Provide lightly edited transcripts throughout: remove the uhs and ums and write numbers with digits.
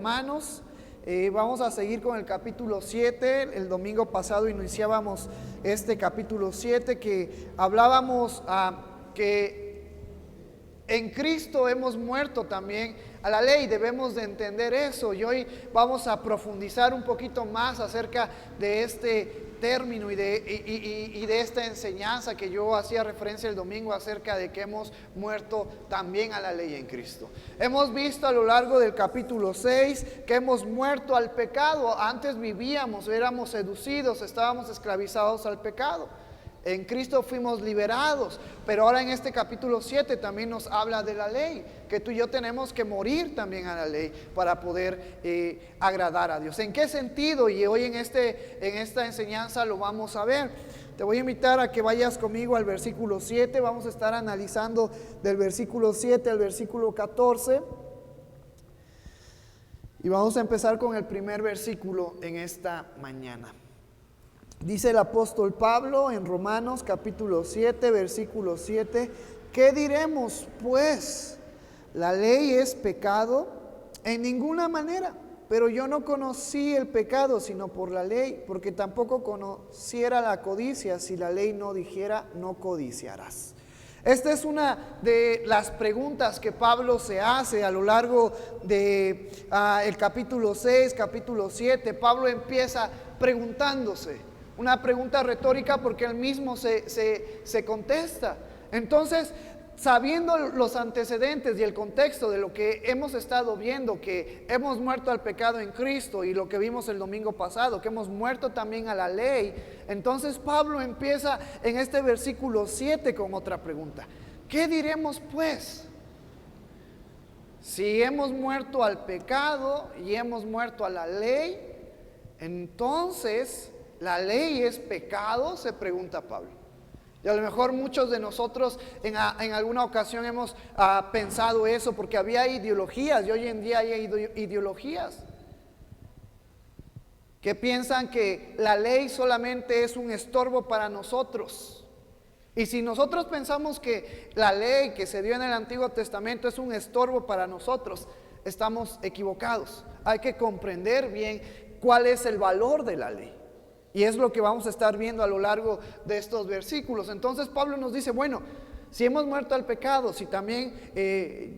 Hermanos, vamos a seguir con el capítulo 7. El domingo pasado iniciábamos este capítulo 7 que hablábamos que en Cristo hemos muerto también a la ley. Debemos de entender eso, y hoy vamos a profundizar un poquito más acerca de este término y de esta enseñanza que yo hacía referencia el domingo acerca de que hemos muerto también a la ley en Cristo. Hemos visto a lo largo del capítulo 6 que hemos muerto al pecado. Antes vivíamos, éramos seducidos, estábamos esclavizados al pecado. En Cristo fuimos liberados, pero ahora en este capítulo 7 también nos habla de la ley, que tú y yo tenemos que morir también a la ley para poder agradar a Dios. ¿En qué sentido? Y hoy en esta enseñanza lo vamos a ver. Te voy a invitar a que vayas conmigo al versículo 7, vamos a estar analizando del versículo 7 al versículo 14. Y vamos a empezar con el primer versículo en esta mañana. Dice el apóstol Pablo en Romanos capítulo 7, versículo 7, ¿qué diremos pues? ¿La ley es pecado? En ninguna manera, pero yo no conocí el pecado sino por la ley, porque tampoco conociera la codicia si la ley no dijera no codiciarás. Esta es una de las preguntas que Pablo se hace a lo largo de el capítulo 6, capítulo 7. Pablo empieza preguntándose. Una pregunta retórica porque él mismo se contesta. Entonces, sabiendo los antecedentes y el contexto de lo que hemos estado viendo, que hemos muerto al pecado en Cristo, y lo que vimos el domingo pasado, que hemos muerto también a la ley, entonces Pablo empieza en este versículo 7 con otra pregunta. ¿Qué diremos pues? Si hemos muerto al pecado y hemos muerto a la ley, entonces ¿la ley es pecado?, se pregunta Pablo. Y a lo mejor muchos de nosotros en alguna ocasión hemos pensado eso, porque había ideologías, y hoy en día hay ideologías que piensan que la ley solamente es un estorbo para nosotros. Y si nosotros pensamos que la ley que se dio en el Antiguo Testamento es un estorbo para nosotros, estamos equivocados. Hay que comprender bien cuál es el valor de la ley. Y es lo que vamos a estar viendo a lo largo de estos versículos. Entonces Pablo nos dice, bueno, si hemos muerto al pecado, si también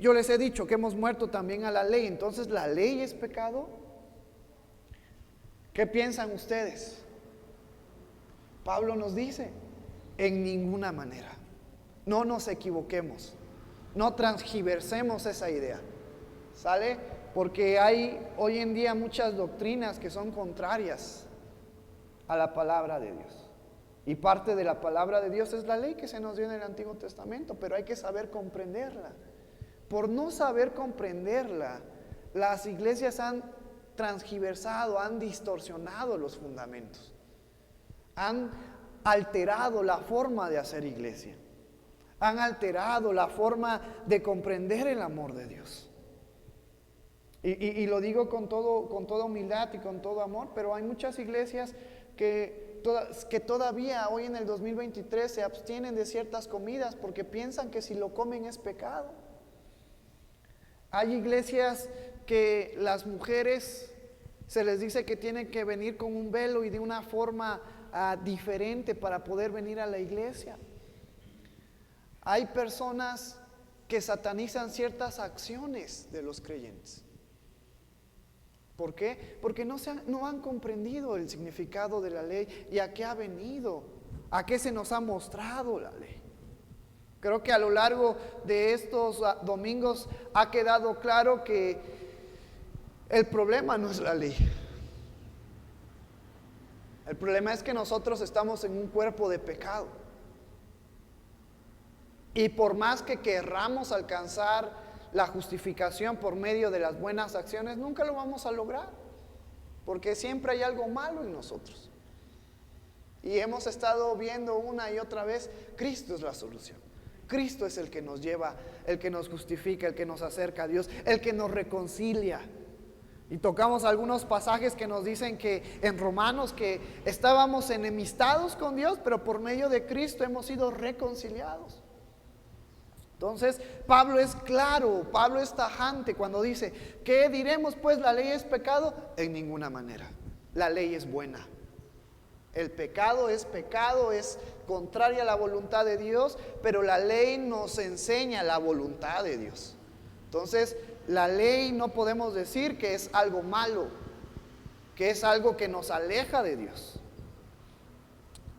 yo les he dicho que hemos muerto también a la ley, entonces ¿la ley es pecado? ¿Qué piensan ustedes? Pablo nos dice, en ninguna manera. No nos equivoquemos, no transgiversemos esa idea, ¿sale? Porque hay hoy en día muchas doctrinas que son contrarias a la palabra de Dios. Y parte de la palabra de Dios es la ley que se nos dio en el Antiguo Testamento, pero hay que saber comprenderla. Por no saber comprenderla, las iglesias han transgiversado, han distorsionado los fundamentos, han alterado la forma de hacer iglesia, han alterado la forma de comprender el amor de Dios. Y lo digo con toda humildad y con todo amor, pero hay muchas iglesias que todavía hoy en el 2023 se abstienen de ciertas comidas porque piensan que si lo comen es pecado. Hay iglesias que las mujeres se les dice que tienen que venir con un velo y de una forma diferente para poder venir a la iglesia. Hay personas que satanizan ciertas acciones de los creyentes. ¿Por qué? Porque no han comprendido el significado de la ley y a qué ha venido, a qué se nos ha mostrado la ley. Creo que a lo largo de estos domingos ha quedado claro que el problema no es la ley. El problema es que nosotros estamos en un cuerpo de pecado. Y por más que querramos alcanzar la justificación por medio de las buenas acciones, nunca lo vamos a lograr, porque siempre hay algo malo en nosotros. Y hemos estado viendo una y otra vez, Cristo es la solución. Cristo es el que nos lleva, el que nos justifica, el que nos acerca a Dios, el que nos reconcilia. Y tocamos algunos pasajes que nos dicen que en Romanos que estábamos enemistados con Dios, pero por medio de Cristo hemos sido reconciliados. Entonces, Pablo es claro, Pablo es tajante cuando dice, ¿qué diremos pues? ¿La ley es pecado? En ninguna manera. La ley es buena. El pecado, es contraria a la voluntad de Dios, pero la ley nos enseña la voluntad de Dios. Entonces, la ley no podemos decir que es algo malo, que es algo que nos aleja de Dios.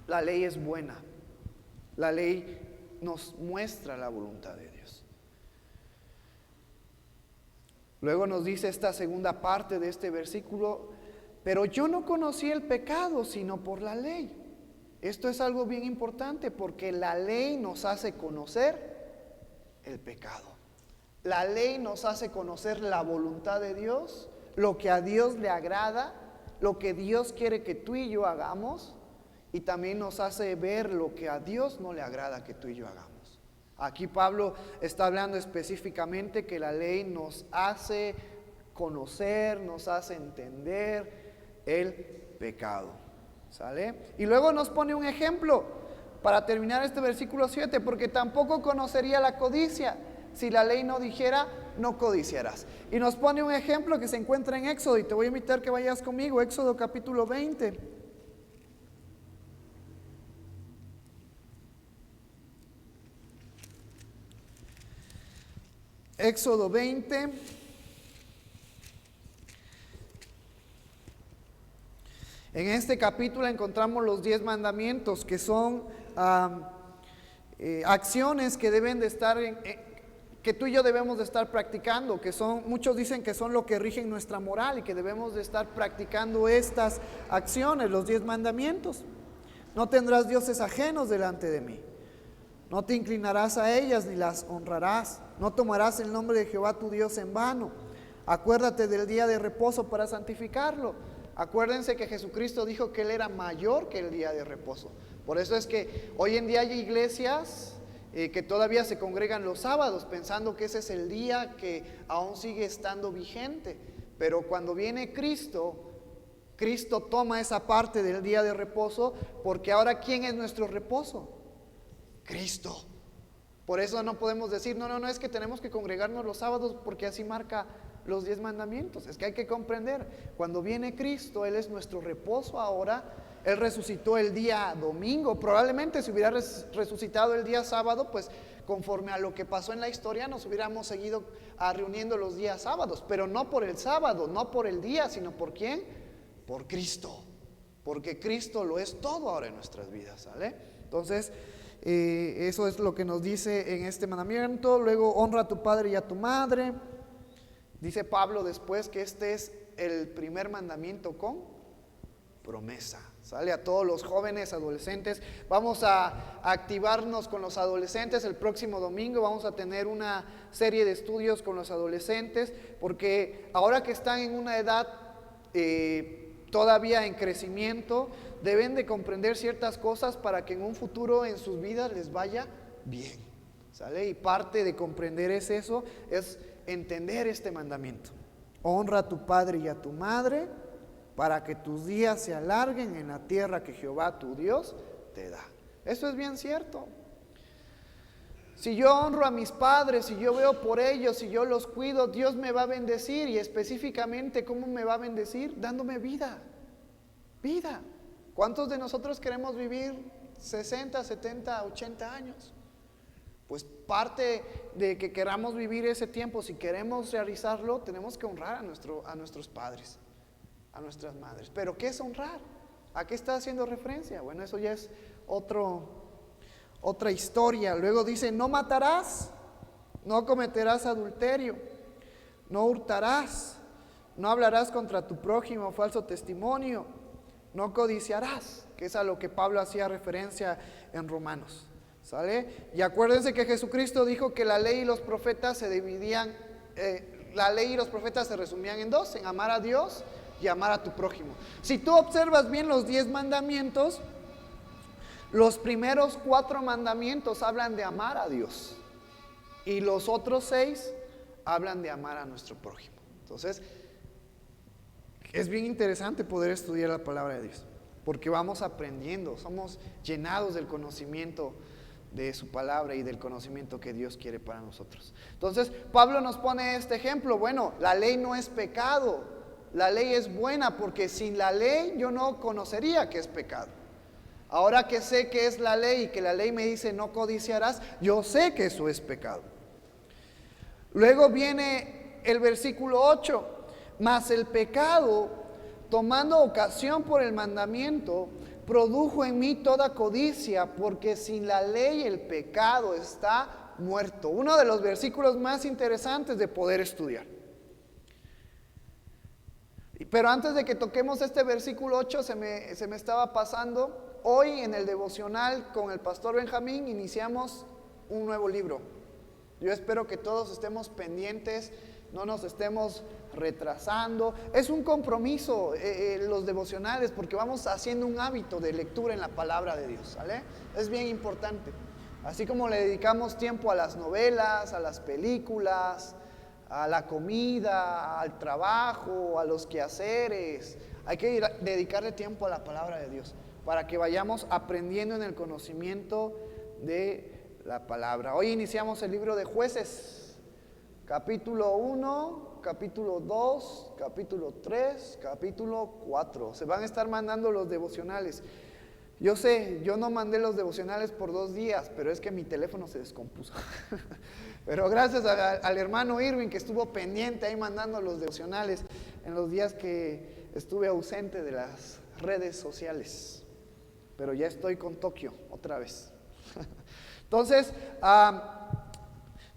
La ley es buena. La ley nos muestra la voluntad de Dios. Luego nos dice esta segunda parte de este versículo, pero yo no conocí el pecado sino por la ley. Esto es algo bien importante porque la ley nos hace conocer el pecado. La ley nos hace conocer la voluntad de Dios, lo que a Dios le agrada, lo que Dios quiere que tú y yo hagamos, y también nos hace ver lo que a Dios no le agrada que tú y yo hagamos. Aquí Pablo está hablando específicamente que la ley nos hace conocer, nos hace entender el pecado. ¿Sale? Y luego nos pone un ejemplo para terminar este versículo 7, porque tampoco conocería la codicia si la ley no dijera, no codiciarás. Y nos pone un ejemplo que se encuentra en Éxodo, y te voy a invitar que vayas conmigo, Éxodo capítulo 20. Éxodo 20. En este capítulo encontramos los 10 mandamientos, que son acciones que deben de estar que tú y yo debemos de estar practicando, que son, muchos dicen que son lo que rigen nuestra moral y que debemos de estar practicando estas acciones, los 10 mandamientos. No tendrás dioses ajenos delante de mí. No te inclinarás a ellas ni las honrarás. No tomarás el nombre de Jehová tu Dios en vano. Acuérdate del día de reposo para santificarlo. Acuérdense que Jesucristo dijo que Él era mayor que el día de reposo. Por eso es que hoy en día hay iglesias que todavía se congregan los sábados pensando que ese es el día que aún sigue estando vigente. Pero cuando viene Cristo, Cristo toma esa parte del día de reposo, porque ahora ¿quién es nuestro reposo? Cristo. Por eso no podemos decir, no, es que tenemos que congregarnos los sábados porque así marca los 10 mandamientos. Es que hay que comprender, cuando viene Cristo, Él es nuestro reposo ahora. Él resucitó el día domingo. Probablemente si hubiera resucitado el día sábado, pues conforme a lo que pasó en la historia, nos hubiéramos seguido reuniendo los días sábados. Pero no por el sábado, no por el día, sino ¿por quién? Por Cristo. Porque Cristo lo es todo ahora en nuestras vidas, ¿sale? Entonces, eso es lo que nos dice en este mandamiento. Luego, honra a tu padre y a tu madre. Dice Pablo después que este es el primer mandamiento con promesa. Sale a todos los jóvenes, adolescentes. Vamos a activarnos con los adolescentes. El próximo domingo vamos a tener una serie de estudios con los adolescentes, porque ahora que están en una edad todavía en crecimiento, deben de comprender ciertas cosas para que en un futuro en sus vidas les vaya bien. ¿Sale? Y parte de comprender es eso, es entender este mandamiento. Honra a tu padre y a tu madre para que tus días se alarguen en la tierra que Jehová tu Dios te da. Eso es bien cierto. Si yo honro a mis padres, si yo veo por ellos, si yo los cuido, Dios me va a bendecir. Y específicamente, ¿cómo me va a bendecir? Dándome vida. Vida. ¿Cuántos de nosotros queremos vivir 60, 70, 80 años? Pues parte de que queramos vivir ese tiempo, si queremos realizarlo, tenemos que honrar a nuestros padres, a nuestras madres. ¿Pero qué es honrar? ¿A qué está haciendo referencia? Bueno, eso ya es otra historia. Luego dice, no matarás, no cometerás adulterio, no hurtarás, no hablarás contra tu prójimo falso testimonio, no codiciarás, que es a lo que Pablo hacía referencia en Romanos. ¿Sale? Y acuérdense que Jesucristo dijo que la ley y los profetas se dividían, la ley y los profetas se resumían en dos, en amar a Dios y amar a tu prójimo. Si tú observas bien los 10 mandamientos, los primeros 4 mandamientos hablan de amar a Dios y los otros 6 hablan de amar a nuestro prójimo. Entonces, es bien interesante poder estudiar la palabra de Dios, porque vamos aprendiendo, somos llenados del conocimiento de su palabra y del conocimiento que Dios quiere para nosotros. Entonces, Pablo nos pone este ejemplo. Bueno, la ley no es pecado, la ley es buena, porque sin la ley yo no conocería que es pecado. Ahora que sé que es la ley y que la ley me dice no codiciarás, yo sé que eso es pecado. Luego viene el versículo 8, mas el pecado, tomando ocasión por el mandamiento, produjo en mí toda codicia, porque sin la ley el pecado está muerto. Uno de los versículos más interesantes de poder estudiar. Pero antes de que toquemos este versículo 8, se me estaba pasando. Hoy en el devocional con el pastor Benjamín iniciamos un nuevo libro. Yo espero que todos estemos pendientes, no nos estemos retrasando. Es un compromiso los devocionales, porque vamos haciendo un hábito de lectura en la palabra de Dios, ¿vale? Es bien importante. Así como le dedicamos tiempo a las novelas, a las películas, a la comida, al trabajo, a los quehaceres, hay que dedicarle tiempo a la palabra de Dios para que vayamos aprendiendo en el conocimiento de la palabra. Hoy iniciamos el libro de Jueces, capítulo 1, capítulo 2, capítulo 3, capítulo 4. Se van a estar mandando los devocionales. Yo sé, yo no mandé los devocionales por 2 días, pero es que mi teléfono se descompuso. Pero gracias al hermano Irving, que estuvo pendiente ahí mandando los devocionales en los días que estuve ausente de las redes sociales. Pero ya estoy con Tokio otra vez. Entonces,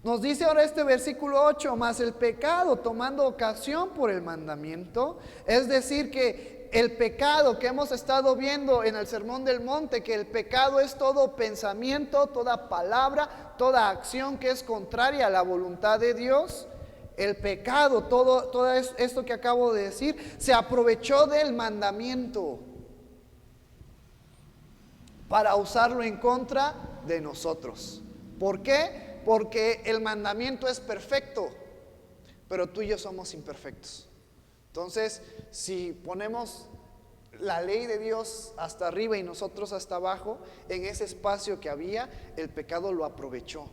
nos dice ahora este versículo 8, mas el pecado tomando ocasión por el mandamiento, es decir que el pecado que hemos estado viendo en el Sermón del Monte, que el pecado es todo pensamiento, toda palabra, toda acción que es contraria a la voluntad de Dios. El pecado, todo esto que acabo de decir, se aprovechó del mandamiento para usarlo en contra de nosotros. ¿Por qué? Porque el mandamiento es perfecto, pero tú y yo somos imperfectos. Entonces, si ponemos la ley de Dios hasta arriba y nosotros hasta abajo, en ese espacio que había, el pecado lo aprovechó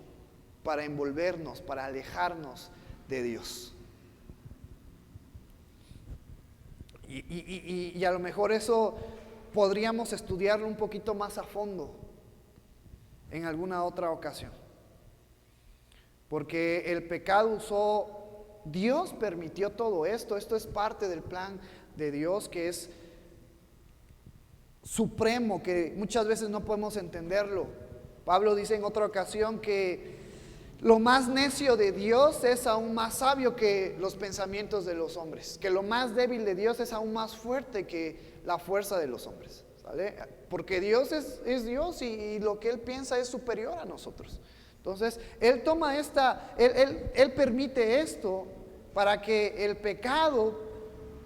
para envolvernos, para alejarnos de Dios. Y a lo mejor eso podríamos estudiarlo un poquito más a fondo en alguna otra ocasión. Porque el pecado usó, Dios permitió todo esto. Esto es parte del plan de Dios, que es supremo, que muchas veces no podemos entenderlo. Pablo dice en otra ocasión que lo más necio de Dios es aún más sabio que los pensamientos de los hombres, que lo más débil de Dios es aún más fuerte que la fuerza de los hombres, ¿vale? Porque Dios es Dios y lo que Él piensa es superior a nosotros. Entonces, Él toma Él permite esto para que el pecado,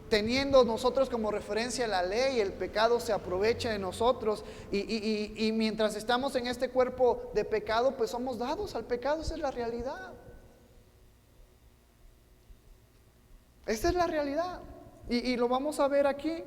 teniendo nosotros como referencia la ley, el pecado se aproveche de nosotros y mientras estamos en este cuerpo de pecado, pues somos dados al pecado. Esa es la realidad. Esa es la realidad y lo vamos a ver aquí.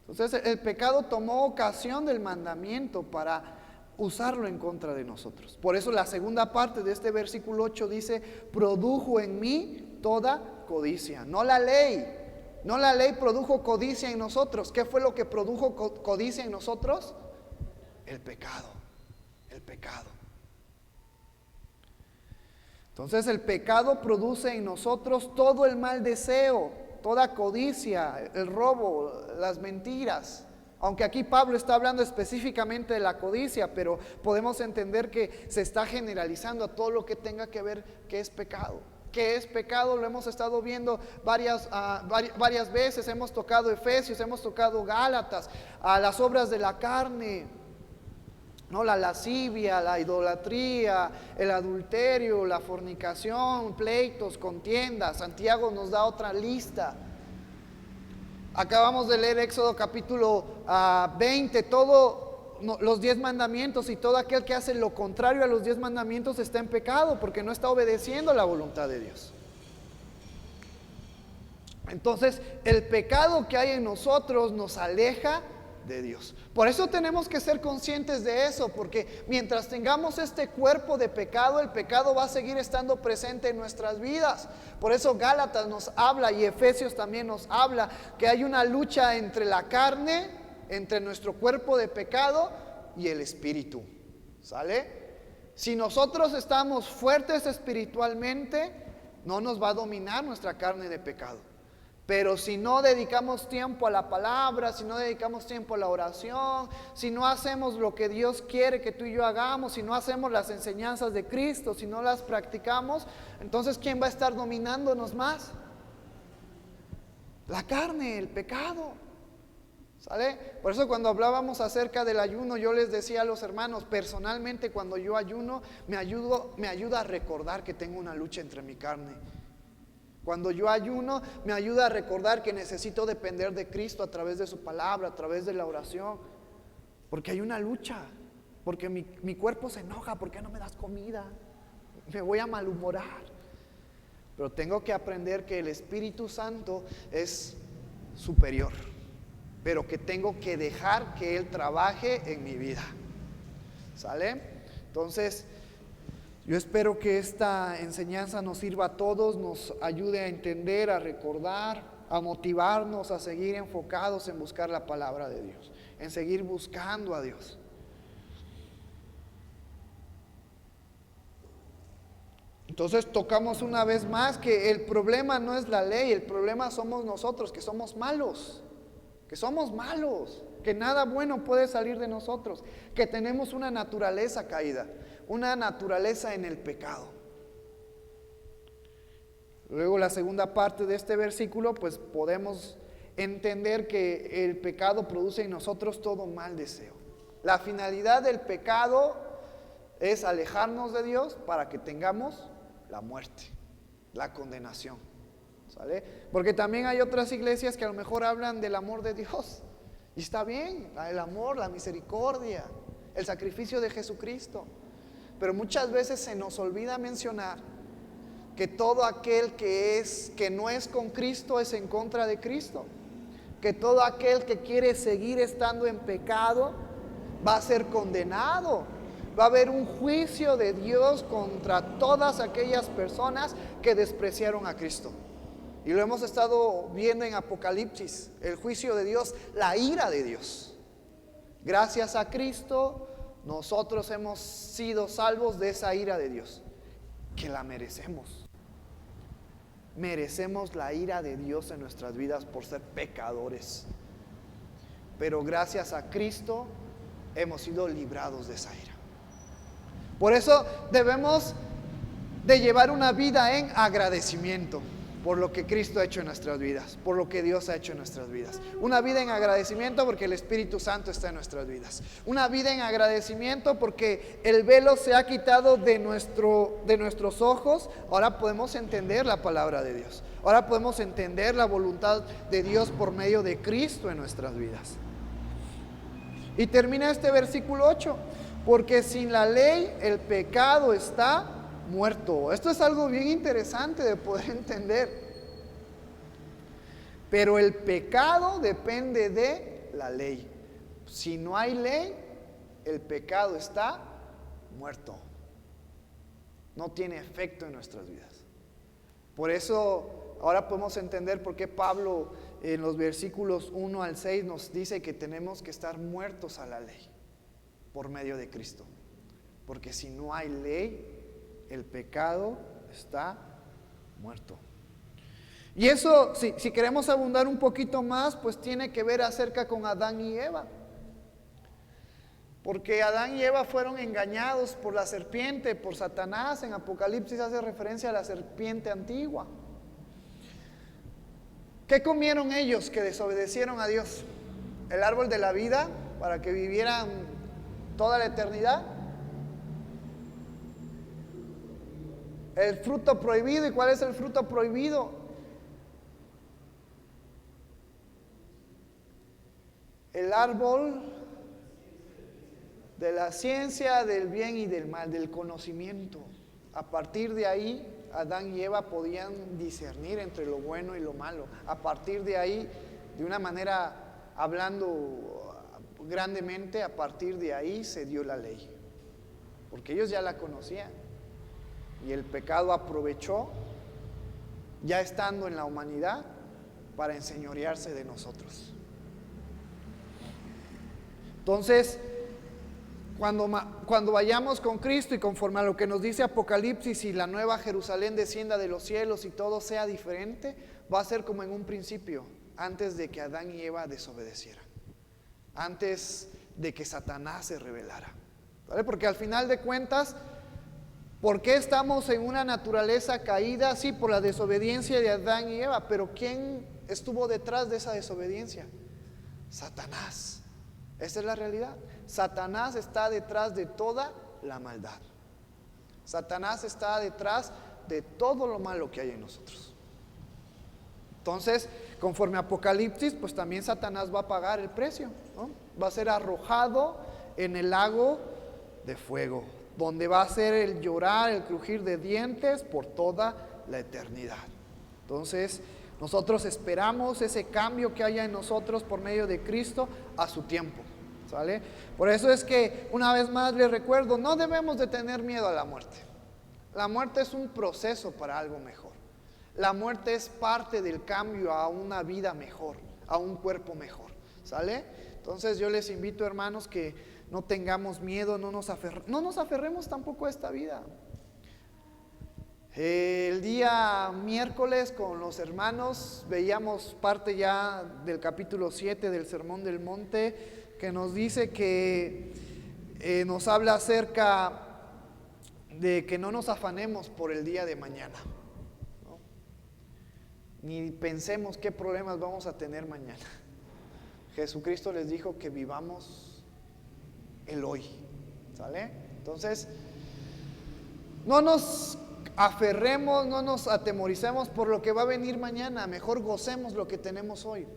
Entonces el pecado tomó ocasión del mandamiento para usarlo en contra de nosotros. Por eso la segunda parte de este versículo 8 dice: produjo en mí toda codicia. No la ley produjo codicia en nosotros. ¿Qué fue lo que produjo codicia en nosotros? El pecado. Entonces el pecado produce en nosotros todo el mal deseo, toda codicia, el robo, las mentiras. Aunque aquí Pablo está hablando específicamente de la codicia, pero podemos entender que se está generalizando a todo lo que tenga que ver que es pecado. ¿Qué es pecado? Lo hemos estado viendo varias veces. Hemos tocado Efesios, hemos tocado Gálatas, a las obras de la carne, ¿no? La lascivia, la idolatría, el adulterio, la fornicación, pleitos, contiendas. Santiago nos da otra lista. Acabamos de leer Éxodo capítulo 20, los 10 mandamientos, y todo aquel que hace lo contrario a los 10 mandamientos está en pecado, porque no está obedeciendo la voluntad de Dios. Entonces, el pecado que hay en nosotros nos aleja de Dios. Por eso tenemos que ser conscientes de eso, porque mientras tengamos este cuerpo de pecado, el pecado va a seguir estando presente en nuestras vidas. Por eso Gálatas nos habla y Efesios también nos habla que hay una lucha entre la carne, entre nuestro cuerpo de pecado y el espíritu. ¿Sale? Si nosotros estamos fuertes espiritualmente, no nos va a dominar nuestra carne de pecado. Pero si no dedicamos tiempo a la palabra, si no dedicamos tiempo a la oración, si no hacemos lo que Dios quiere que tú y yo hagamos, si no hacemos las enseñanzas de Cristo, si no las practicamos, entonces ¿quién va a estar dominándonos más? La carne, el pecado. ¿Sale? Por eso cuando hablábamos acerca del ayuno, yo les decía a los hermanos, personalmente cuando yo ayuno, me ayuda a recordar que tengo una lucha entre mi carne. Cuando yo ayuno, me ayuda a recordar que necesito depender de Cristo a través de su palabra, a través de la oración. Porque hay una lucha, porque mi cuerpo se enoja, ¿por qué no me das comida? Me voy a malhumorar. Pero tengo que aprender que el Espíritu Santo es superior, pero que tengo que dejar que Él trabaje en mi vida. ¿Sale? Entonces, yo espero que esta enseñanza nos sirva a todos, nos ayude a entender, a recordar, a motivarnos, a seguir enfocados en buscar la palabra de Dios, en seguir buscando a Dios. Entonces tocamos una vez más que el problema no es la ley, el problema somos nosotros, que somos malos, que nada bueno puede salir de nosotros, que tenemos una naturaleza caída, una naturaleza en el pecado. Luego la segunda parte de este versículo, pues podemos entender que el pecado produce en nosotros todo mal deseo. La finalidad del pecado es alejarnos de Dios para que tengamos la muerte, la condenación. ¿Sale? Porque también hay otras iglesias que a lo mejor hablan del amor de Dios. Y está bien, el amor, la misericordia, el sacrificio de Jesucristo. Pero muchas veces se nos olvida mencionar que todo aquel que no es con Cristo es en contra de Cristo. Que todo aquel que quiere seguir estando en pecado va a ser condenado. Va a haber un juicio de Dios contra todas aquellas personas que despreciaron a Cristo. Y lo hemos estado viendo en Apocalipsis, el juicio de Dios, la ira de Dios. Gracias a Cristo, nosotros hemos sido salvos de esa ira de Dios, que la merecemos. Merecemos la ira de Dios en nuestras vidas por ser pecadores. Pero gracias a Cristo hemos sido librados de esa ira. Por eso debemos de llevar una vida en agradecimiento por lo que Cristo ha hecho en nuestras vidas, por lo que Dios ha hecho en nuestras vidas. Una vida en agradecimiento porque el Espíritu Santo está en nuestras vidas. Una vida en agradecimiento porque el velo se ha quitado de nuestros ojos. Ahora podemos entender la palabra de Dios. Ahora podemos entender la voluntad de Dios por medio de Cristo en nuestras vidas. Y termina este versículo 8. Porque sin la ley el pecado está muerto. Esto es algo bien interesante de poder entender. Pero el pecado depende de la ley. Si no hay ley, el pecado está muerto. No tiene efecto en nuestras vidas. Por eso ahora podemos entender por qué Pablo en los versículos 1 al 6 nos dice que tenemos que estar muertos a la ley por medio de Cristo. Porque si no hay ley, el pecado está muerto. Y eso, si queremos abundar un poquito más, pues tiene que ver acerca con Adán y Eva. Porque Adán y Eva fueron engañados por la serpiente, por Satanás. En Apocalipsis hace referencia a la serpiente antigua. ¿Qué comieron ellos que desobedecieron a Dios? ¿El árbol de la vida para que vivieran toda la eternidad? El fruto prohibido. ¿Y cuál es el fruto prohibido? El árbol de la ciencia del bien y del mal, del conocimiento. A partir de ahí, Adán y Eva podían discernir entre lo bueno y lo malo. A partir de ahí, de una manera hablando grandemente a partir de ahí se dio la ley, porque ellos ya la conocían y el pecado aprovechó, ya estando en la humanidad, para enseñorearse de nosotros. Entonces, cuando vayamos con Cristo y conforme a lo que nos dice Apocalipsis y la nueva Jerusalén descienda de los cielos y todo sea diferente, va a ser como en un principio, antes de que Adán y Eva desobedecieran, antes de que Satanás se rebelara, ¿vale? Porque al final de cuentas, ¿por qué estamos en una naturaleza caída? Sí, por la desobediencia de Adán y Eva, pero ¿quién estuvo detrás de esa desobediencia? Satanás. Esa es la realidad. Satanás está detrás de toda la maldad. Satanás está detrás de todo lo malo que hay en nosotros. Entonces, conforme a Apocalipsis, pues también Satanás va a pagar el precio, ¿no? Va a ser arrojado en el lago de fuego, donde va a ser el llorar, el crujir de dientes por toda la eternidad. Entonces, nosotros esperamos ese cambio que haya en nosotros por medio de Cristo a su tiempo, ¿sale? Por eso es que, una vez más les recuerdo, no debemos de tener miedo a la muerte. La muerte es un proceso para algo mejor. La muerte es parte del cambio a una vida mejor, a un cuerpo mejor, ¿sale? Entonces yo les invito, hermanos, que no tengamos miedo, no nos aferremos tampoco a esta vida. El día miércoles con los hermanos veíamos parte ya del capítulo 7 del Sermón del Monte, que nos dice que nos habla acerca de que no nos afanemos por el día de mañana, ¿no? Ni pensemos qué problemas vamos a tener mañana. Jesucristo les dijo que vivamos el hoy, ¿sale? Entonces, no nos aferremos, no nos atemoricemos por lo que va a venir mañana. Mejor gocemos lo que tenemos hoy.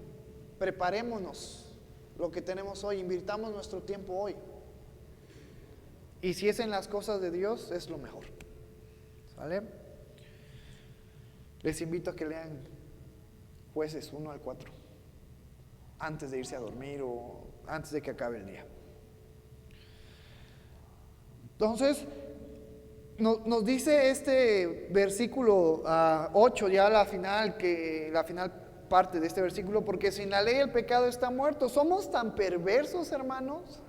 Preparémonos lo que tenemos hoy. Invirtamos nuestro tiempo hoy. Y si es en las cosas de Dios, es lo mejor, ¿sale? Les invito a que lean Jueces 1 al 4 antes de irse a dormir o antes de que acabe el día. Entonces, nos dice este versículo 8, ya la final parte de este versículo, porque sin la ley el pecado está muerto. Somos tan perversos, hermanos.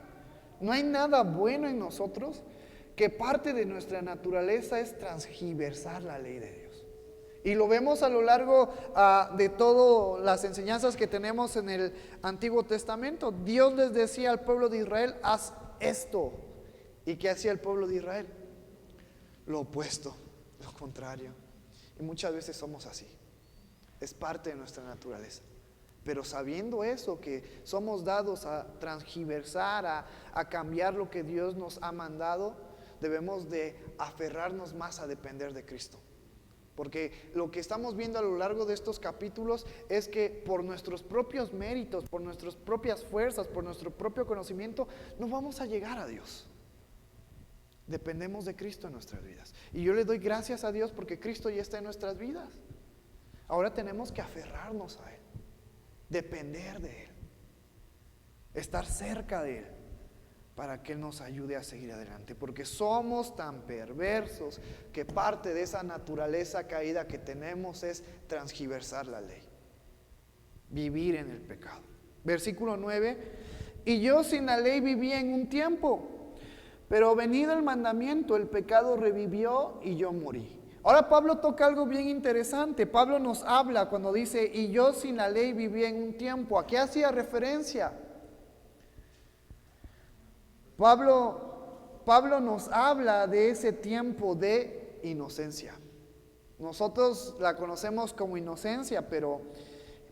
No hay nada bueno en nosotros, que parte de nuestra naturaleza es transgiversar la ley de Dios. Y lo vemos a lo largo de todas las enseñanzas que tenemos en el Antiguo Testamento. Dios les decía al pueblo de Israel, haz esto. ¿Y qué hacía el pueblo de Israel? Lo opuesto, lo contrario. Y muchas veces somos así. Es parte de nuestra naturaleza. Pero sabiendo eso, que somos dados a transgiversar, a cambiar lo que Dios nos ha mandado, debemos de aferrarnos más a depender de Cristo. Porque lo que estamos viendo a lo largo de estos capítulos es que por nuestros propios méritos, por nuestras propias fuerzas, por nuestro propio conocimiento, no vamos a llegar a Dios. Dependemos de Cristo en nuestras vidas. Y yo le doy gracias a Dios porque Cristo ya está en nuestras vidas. Ahora tenemos que aferrarnos a Él, depender de Él, estar cerca de Él, para que Él nos ayude a seguir adelante. Porque somos tan perversos que parte de esa naturaleza caída que tenemos es transgiversar la ley, vivir en el pecado. Versículo 9: y yo sin la ley vivía en un tiempo, pero venido el mandamiento, el pecado revivió y yo morí. Ahora Pablo toca algo bien interesante. Pablo nos habla cuando dice, y yo sin la ley vivía en un tiempo. ¿A qué hacía referencia? Pablo nos habla de ese tiempo de inocencia. Nosotros la conocemos como inocencia, pero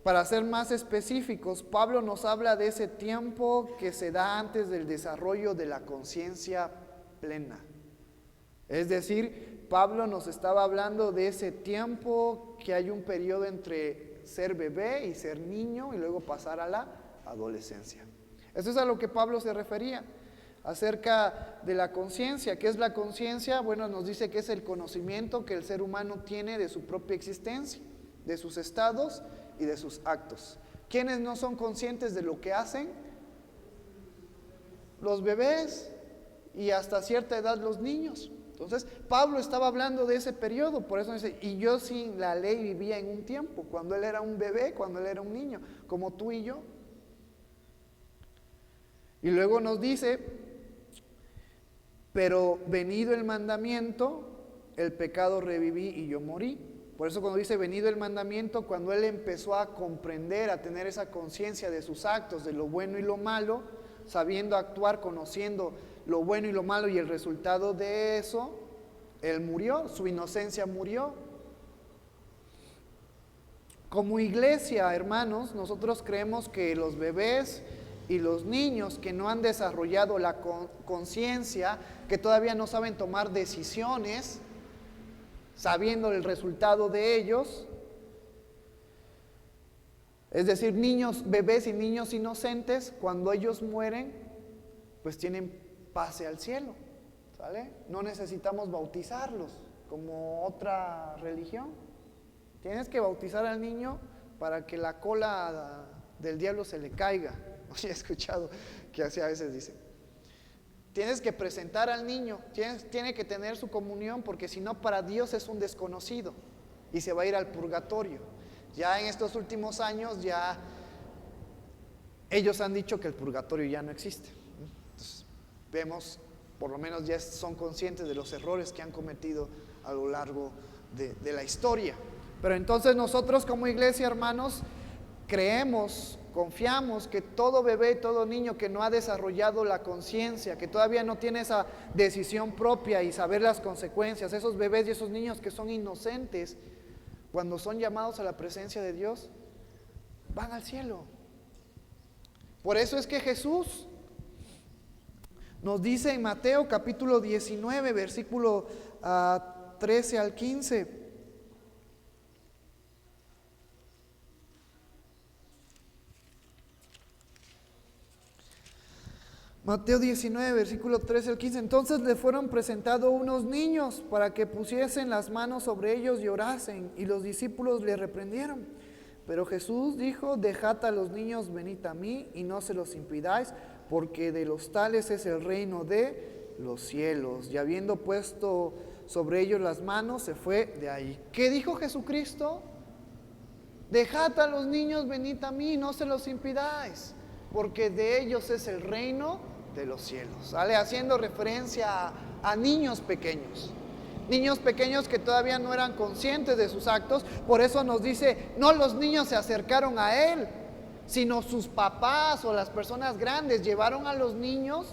para ser más específicos, Pablo nos habla de ese tiempo que se da antes del desarrollo de la conciencia plena. Es decir, Pablo nos estaba hablando de ese tiempo que hay un periodo entre ser bebé y ser niño y luego pasar a la adolescencia. Eso es a lo que Pablo se refería, acerca de la conciencia. ¿Qué es la conciencia? Bueno, nos dice que es el conocimiento que el ser humano tiene de su propia existencia, de sus estados y de sus actos. ¿Quiénes no son conscientes de lo que hacen? los bebés y hasta cierta edad los niños. Entonces, Pablo estaba hablando de ese periodo, por eso dice, y yo sin la ley vivía en un tiempo, cuando él era un bebé, cuando él era un niño, como tú y yo. Y luego nos dice, pero venido el mandamiento, el pecado reviví y yo morí. Por eso cuando dice venido el mandamiento, cuando él empezó a comprender, a tener esa conciencia de sus actos, de lo bueno y lo malo, sabiendo actuar, conociendo lo bueno y lo malo y el resultado de eso, él murió, su inocencia murió. Como iglesia, hermanos, nosotros creemos que los bebés y los niños que no han desarrollado la conciencia, que todavía no saben tomar decisiones, sabiendo el resultado de ellos, es decir, niños, bebés y niños inocentes, cuando ellos mueren, pues tienen pase al cielo, ¿sale? No necesitamos bautizarlos como otra religión. Tienes que bautizar al niño para que la cola del diablo se le caiga. He escuchado que así a veces dicen. Tienes que presentar al niño, tiene que tener su comunión, porque si no, para Dios es un desconocido y se va a ir al purgatorio. Ya en estos últimos años ya ellos han dicho que el purgatorio ya no existe. Entonces, vemos, por lo menos ya son conscientes de los errores que han cometido a lo largo de la historia. Pero entonces nosotros como iglesia, hermanos, creemos, confiamos que todo bebé, todo niño que no ha desarrollado la conciencia, que todavía no tiene esa decisión propia y saber las consecuencias, esos bebés y esos niños que son inocentes, cuando son llamados a la presencia de Dios, van al cielo. Por eso es que Jesús nos dice en Mateo capítulo 19, versículo 13 al 15. Mateo 19, versículo 13 al 15. Entonces le fueron presentados unos niños para que pusiesen las manos sobre ellos y orasen, y los discípulos le reprendieron. Pero Jesús dijo: dejad a los niños, venid a mí, y no se los impidáis, porque de los tales es el reino de los cielos. Y habiendo puesto sobre ellos las manos, se fue de ahí. ¿Qué dijo Jesucristo? Dejad a los niños, venid a mí, no se los impidáis, porque de ellos es el reino de los cielos. ¿Sale? Haciendo referencia a niños pequeños. Niños pequeños que todavía no eran conscientes de sus actos. Por eso nos dice, no los niños se acercaron a Él, sino sus papás o las personas grandes llevaron a los niños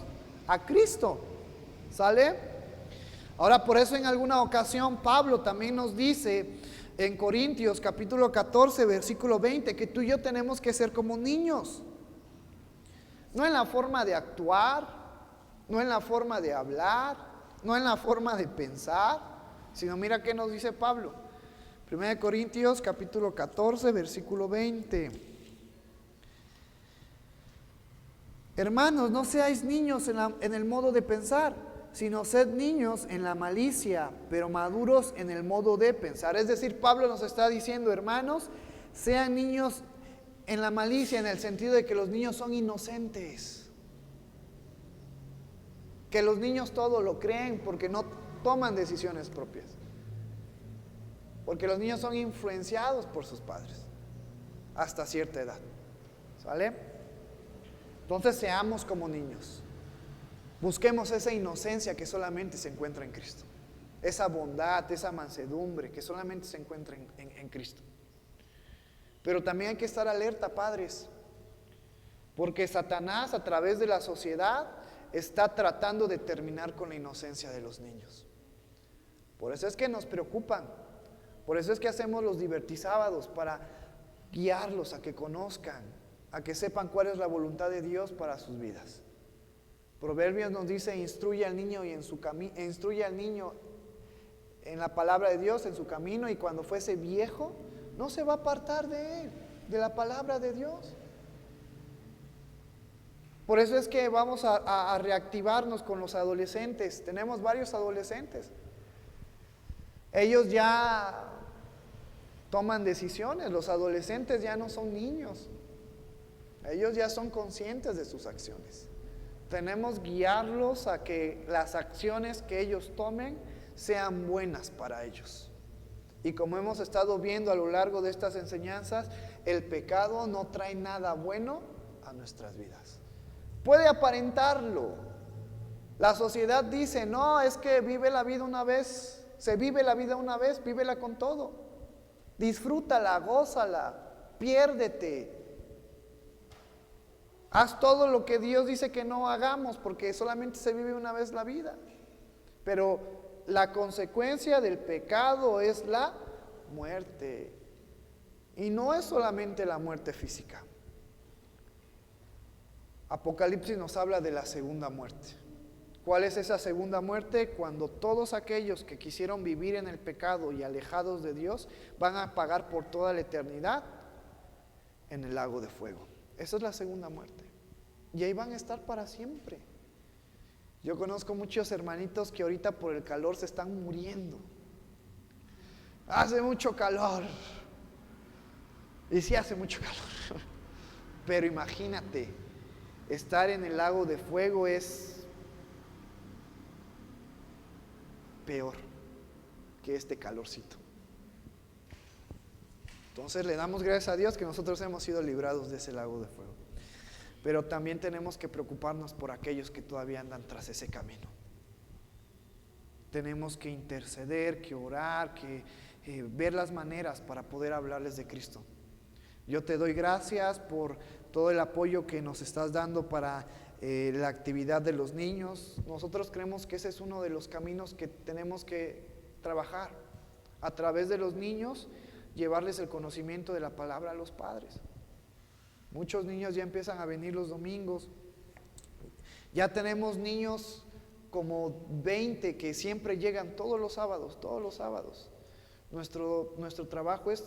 a Cristo. ¿Sale? Ahora, por eso en alguna ocasión Pablo también nos dice en Corintios capítulo 14, versículo 20, que tú y yo tenemos que ser como niños. No en la forma de actuar, no en la forma de hablar, no en la forma de pensar, sino mira qué nos dice Pablo. 1 Corintios capítulo 14, versículo 20. Hermanos, no seáis niños en el modo de pensar, sino sed niños en la malicia, pero maduros en el modo de pensar. Es decir, Pablo nos está diciendo, hermanos, sean niños en la malicia, en el sentido de que los niños son inocentes, que los niños todo lo creen porque no toman decisiones propias, porque los niños son influenciados por sus padres hasta cierta edad. ¿Sale? Entonces seamos como niños, busquemos esa inocencia que solamente se encuentra en Cristo, esa bondad, esa mansedumbre que solamente se encuentra en Cristo. Pero también hay que estar alerta, padres, porque Satanás a través de la sociedad está tratando de terminar con la inocencia de los niños. Por eso es que nos preocupan, por eso es que hacemos los divertisábados, para guiarlos a que conozcan, a que sepan cuál es la voluntad de Dios para sus vidas. Proverbios nos dice: instruye al niño instruye al niño en la palabra de Dios, en su camino, y cuando fuese viejo no se va a apartar de él, de la palabra de Dios. Por eso es que vamos a reactivarnos con los adolescentes. Tenemos varios adolescentes. Ellos ya toman decisiones. Los adolescentes ya no son niños. Ellos ya son conscientes de sus acciones. Tenemos guiarlos a que las acciones que ellos tomen sean buenas para ellos. Y como hemos estado viendo a lo largo de estas enseñanzas, el pecado no trae nada bueno a nuestras vidas. Puede aparentarlo. La sociedad dice, no, es que vive la vida una vez, se vive la vida una vez, vívela con todo. Disfrútala, gózala, piérdete. Haz todo lo que Dios dice que no hagamos, porque solamente se vive una vez la vida. Pero la consecuencia del pecado es la muerte. Y no es solamente la muerte física. Apocalipsis nos habla de la segunda muerte. ¿Cuál es esa segunda muerte? Cuando todos aquellos que quisieron vivir en el pecado y alejados de Dios van a pagar por toda la eternidad en el lago de fuego. Esa es la segunda muerte. Y ahí van a estar para siempre. Yo conozco muchos hermanitos que ahorita por el calor se están muriendo. Hace mucho calor. Y sí hace mucho calor. Pero imagínate, estar en el lago de fuego es peor que este calorcito. Entonces le damos gracias a Dios que nosotros hemos sido librados de ese lago de fuego. Pero también tenemos que preocuparnos por aquellos que todavía andan tras ese camino. Tenemos que interceder, que orar, que ver las maneras para poder hablarles de Cristo. Yo te doy gracias por todo el apoyo que nos estás dando para la actividad de los niños. Nosotros creemos que ese es uno de los caminos que tenemos que trabajar. A través de los niños, llevarles el conocimiento de la palabra a los padres. Muchos niños ya empiezan a venir los domingos. Ya tenemos niños como 20 que siempre llegan todos los sábados, todos los sábados. Nuestro trabajo es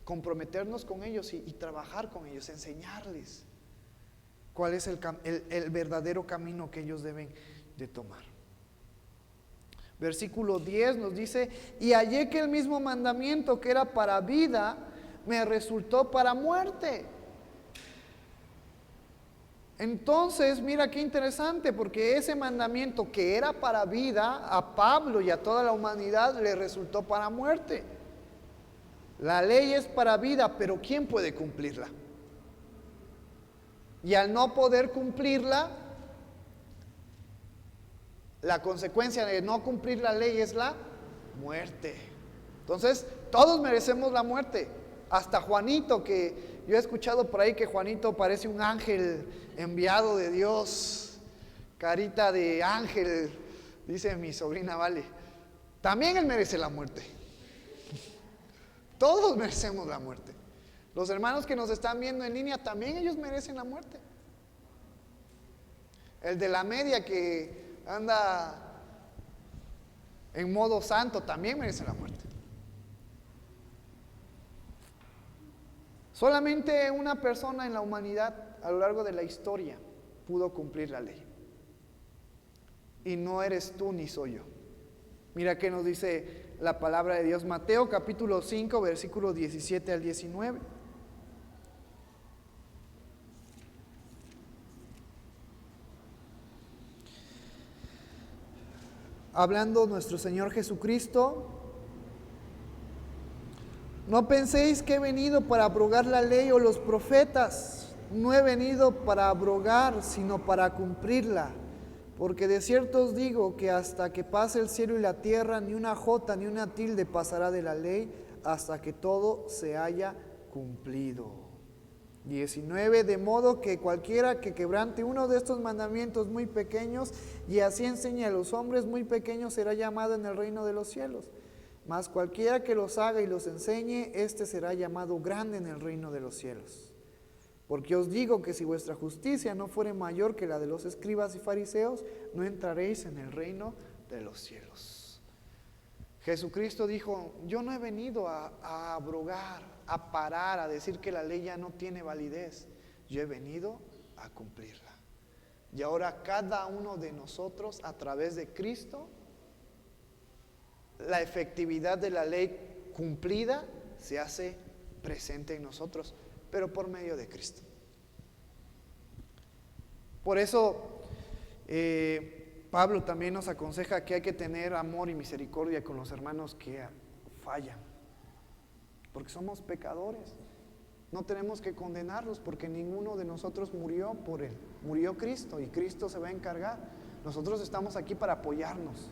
comprometernos con ellos y trabajar con ellos, enseñarles cuál es el verdadero camino que ellos deben de tomar. Versículo 10 nos dice: y hallé que el mismo mandamiento que era para vida me resultó para muerte. Entonces, mira qué interesante, porque ese mandamiento que era para vida, a Pablo y a toda la humanidad le resultó para muerte. La ley es para vida, pero ¿quién puede cumplirla? Y al no poder cumplirla, la consecuencia de no cumplir la ley es la muerte. Entonces, todos merecemos la muerte. Hasta Juanito, que yo he escuchado por ahí que Juanito parece un ángel enviado de Dios, carita de ángel, dice mi sobrina Vale. También él merece la muerte. Todos merecemos la muerte. Los hermanos que nos están viendo en línea, también ellos merecen la muerte. El de la media que anda en modo santo también merece la muerte. Solamente una persona en la humanidad a lo largo de la historia pudo cumplir la ley. Y no eres tú ni soy yo. Mira qué nos dice la palabra de Dios. Mateo capítulo 5, versículos 17 al 19. Hablando nuestro Señor Jesucristo: no penséis que he venido para abrogar la ley o los profetas. No he venido para abrogar, sino para cumplirla. Porque de cierto os digo que hasta que pase el cielo y la tierra, ni una jota ni una tilde pasará de la ley, hasta que todo se haya cumplido. 19. De modo que cualquiera que quebrante uno de estos mandamientos muy pequeños y así enseñe a los hombres muy pequeños, será llamado en el reino de los cielos. Mas cualquiera que los haga y los enseñe, éste será llamado grande en el reino de los cielos. Porque os digo que si vuestra justicia no fuere mayor que la de los escribas y fariseos, no entraréis en el reino de los cielos. Jesucristo dijo: yo no he venido a abrogar, a parar, a decir que la ley ya no tiene validez. Yo he venido a cumplirla. Y ahora cada uno de nosotros, a través de Cristo, la efectividad de la ley cumplida se hace presente en nosotros, pero por medio de Cristo. Por eso Pablo también nos aconseja que hay que tener amor y misericordia con los hermanos que fallan, porque somos pecadores. No tenemos que condenarlos porque ninguno de nosotros murió por él. Murió Cristo y Cristo se va a encargar. Nosotros estamos aquí para apoyarnos,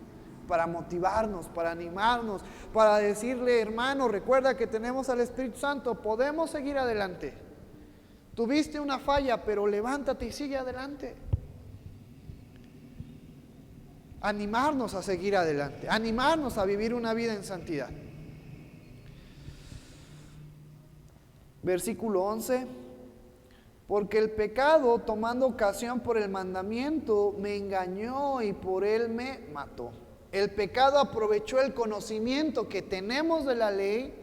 para motivarnos, para animarnos, para decirle: hermano, recuerda que tenemos al Espíritu Santo, podemos seguir adelante. Tuviste una falla, pero levántate y sigue adelante. Animarnos a seguir adelante, animarnos a vivir una vida en santidad. Versículo 11: porque el pecado, tomando ocasión por el mandamiento, me engañó y por él me mató. El pecado aprovechó el conocimiento que tenemos de la ley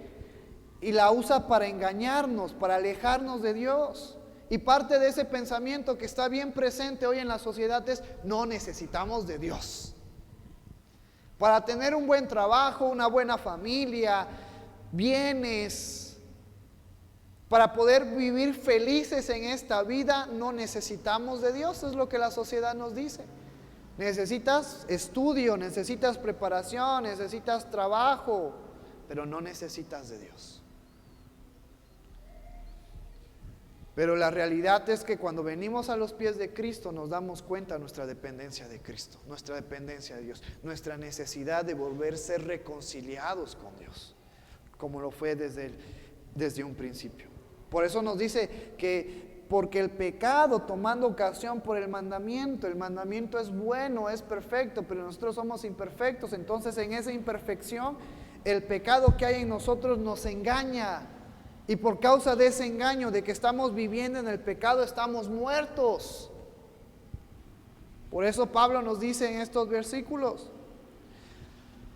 y la usa para engañarnos, para alejarnos de Dios. Y parte de ese pensamiento que está bien presente hoy en la sociedad es: no necesitamos de Dios. Para tener un buen trabajo, una buena familia, bienes, para poder vivir felices en esta vida, no necesitamos de Dios. Es lo que la sociedad nos dice. Necesitas estudio, necesitas preparación, necesitas trabajo, pero no necesitas de Dios. Pero la realidad es que cuando venimos a los pies de Cristo nos damos cuenta de nuestra dependencia de Cristo, nuestra dependencia de Dios, nuestra necesidad de volver a ser reconciliados con Dios, como lo fue desde un principio. Por eso nos dice que porque el pecado, tomando ocasión por el mandamiento es bueno, es perfecto, pero nosotros somos imperfectos. Entonces en esa imperfección el pecado que hay en nosotros nos engaña. Y por causa de ese engaño de que estamos viviendo en el pecado, estamos muertos. Por eso Pablo nos dice en estos versículos.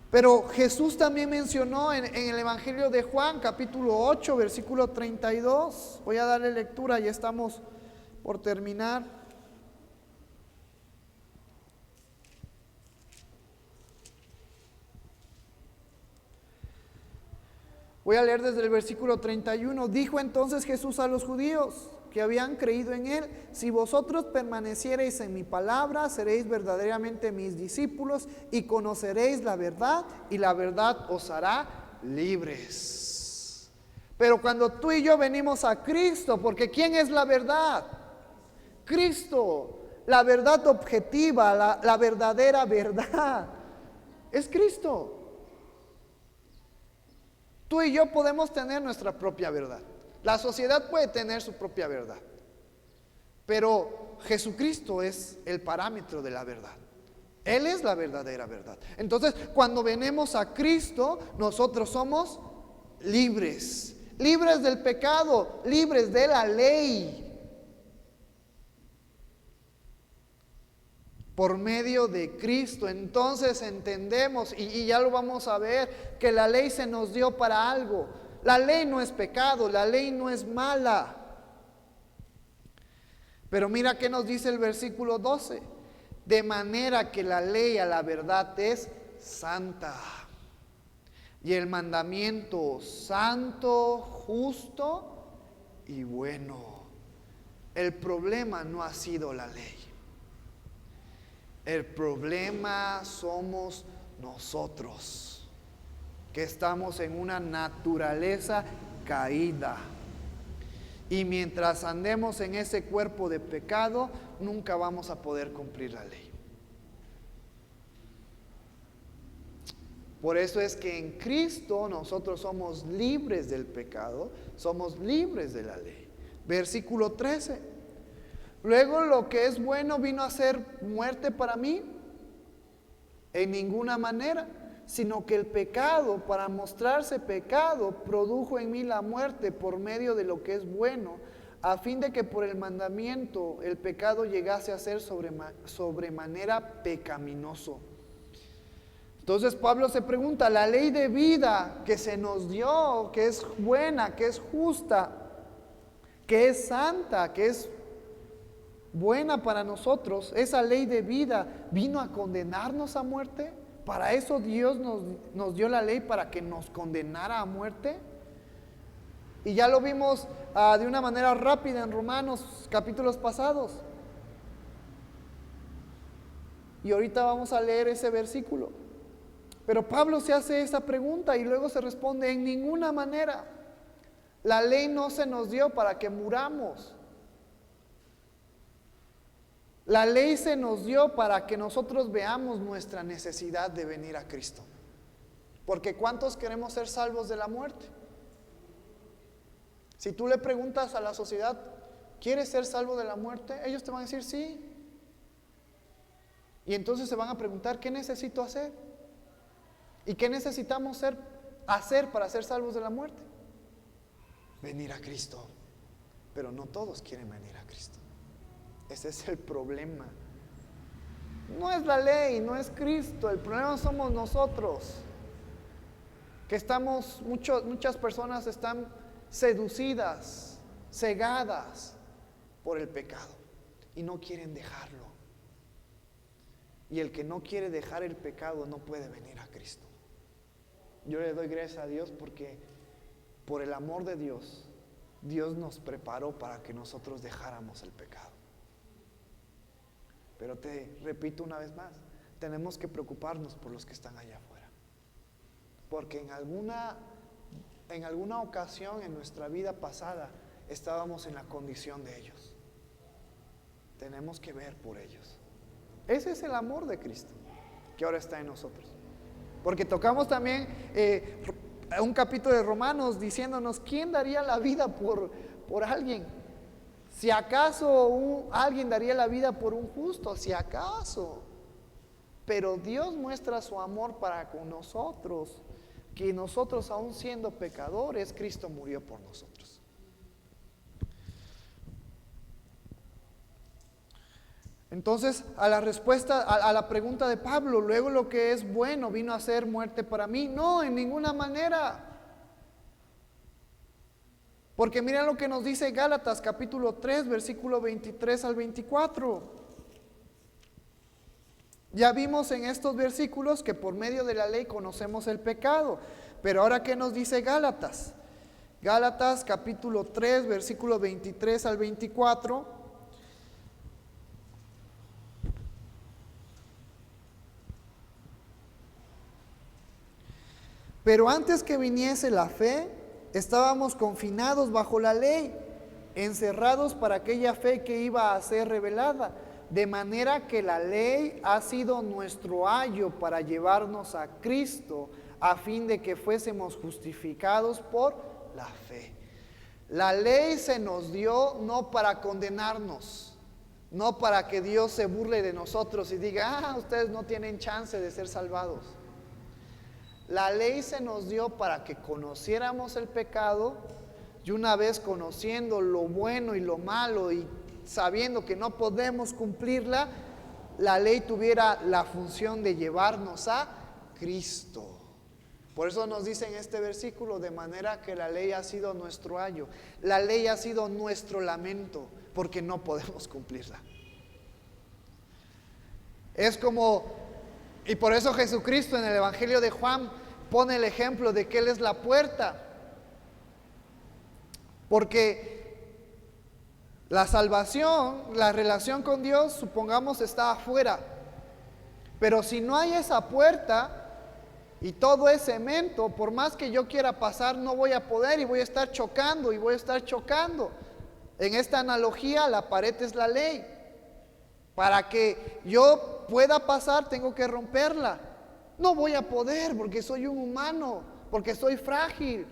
Pero Jesús también mencionó en el Evangelio de Juan, capítulo 8, versículo 32. Voy a darle lectura, ya estamos por terminar. Voy a leer desde el versículo 31. Dijo entonces Jesús a los judíos que habían creído en él: si vosotros permaneciereis en mi palabra, seréis verdaderamente mis discípulos y conoceréis la verdad, y la verdad os hará libres. Pero cuando tú y yo venimos a Cristo, porque ¿quién es la verdad? Cristo. La verdad objetiva, la verdadera verdad es Cristo. Tú y yo podemos tener nuestra propia verdad. La sociedad puede tener su propia verdad. Pero Jesucristo es el parámetro de la verdad. Él es la verdadera verdad. Entonces, cuando venimos a Cristo, nosotros somos libres. Libres del pecado, libres de la ley. Por medio de Cristo, entonces entendemos, y ya lo vamos a ver, que la ley se nos dio para algo. La ley no es pecado, la ley no es mala. Pero mira qué nos dice el versículo 12. De manera que la ley a la verdad es santa. Y el mandamiento santo, justo y bueno. El problema no ha sido la ley. El problema somos nosotros, que estamos en una naturaleza caída. Y mientras andemos en ese cuerpo de pecado, nunca vamos a poder cumplir la ley. Por eso es que en Cristo nosotros somos libres del pecado, somos libres de la ley. Versículo 13. Luego lo que es bueno vino a ser muerte para mí, en ninguna manera, sino que el pecado, para mostrarse pecado, produjo en mí la muerte por medio de lo que es bueno, a fin de que por el mandamiento el pecado llegase a ser sobremanera pecaminoso. Entonces Pablo se pregunta: la ley de vida que se nos dio, que es buena, que es justa, que es santa, que es buena para nosotros, esa ley de vida vino a condenarnos a muerte. Para eso Dios nos dio la ley, para que nos condenara a muerte. Y ya lo vimos de una manera rápida en Romanos capítulos pasados. Y ahorita vamos a leer ese versículo. Pero Pablo se hace esa pregunta y luego se responde: en ninguna manera. La ley no se nos dio para que muramos. La ley se nos dio para que nosotros veamos nuestra necesidad de venir a Cristo. Porque ¿cuántos queremos ser salvos de la muerte? Si tú le preguntas a la sociedad: ¿quieres ser salvo de la muerte? Ellos te van a decir sí. Y entonces se van a preguntar: ¿qué necesito hacer? ¿Y qué necesitamos hacer para ser salvos de la muerte? Venir a Cristo. Pero no todos quieren venir a Cristo. Ese es el problema. No es la ley, no es Cristo. El problema somos nosotros. Que muchas personas están seducidas, cegadas por el pecado y no quieren dejarlo. Y el que no quiere dejar el pecado no puede venir a Cristo. Yo le doy gracias a Dios porque por el amor de Dios, Dios nos preparó para que nosotros dejáramos el pecado. Pero te repito una vez más, tenemos que preocuparnos por los que están allá afuera. Porque en alguna ocasión en nuestra vida pasada estábamos en la condición de ellos. Tenemos que ver por ellos. Ese es el amor de Cristo que ahora está en nosotros. Porque tocamos también un capítulo de Romanos diciéndonos: ¿quién daría la vida por alguien? Si acaso alguien daría la vida por un justo, si acaso. Pero Dios muestra su amor para con nosotros, que nosotros, aún siendo pecadores, Cristo murió por nosotros. Entonces, a la pregunta de Pablo, luego lo que es bueno vino a ser muerte para mí. No, en ninguna manera. Porque mira lo que nos dice Gálatas capítulo 3, versículo 23 al 24. Ya vimos en estos versículos que por medio de la ley conocemos el pecado. Pero ahora, ¿qué nos dice Gálatas? Gálatas capítulo 3, versículo 23 al 24. Pero antes que viniese la fe, estábamos confinados bajo la ley, encerrados para aquella fe que iba a ser revelada. De manera que la ley ha sido nuestro ayo para llevarnos a Cristo, a fin de que fuésemos justificados por la fe. La ley se nos dio no para condenarnos, no para que Dios se burle de nosotros y diga: ustedes no tienen chance de ser salvados. La ley se nos dio para que conociéramos el pecado, y una vez conociendo lo bueno y lo malo y sabiendo que no podemos cumplirla, la ley tuviera la función de llevarnos a Cristo. Por eso nos dice en este versículo: de manera que la ley ha sido nuestro ayo, la ley ha sido nuestro lamento, porque no podemos cumplirla. Es como... Y por eso Jesucristo en el Evangelio de Juan pone el ejemplo de que Él es la puerta. Porque la salvación, la relación con Dios, supongamos, está afuera. Pero si no hay esa puerta y todo es cemento, por más que yo quiera pasar, no voy a poder y voy a estar chocando y voy a estar chocando. En esta analogía, la pared es la ley. Para que yo pueda pasar, tengo que romperla. No voy a poder porque soy un humano, porque soy frágil.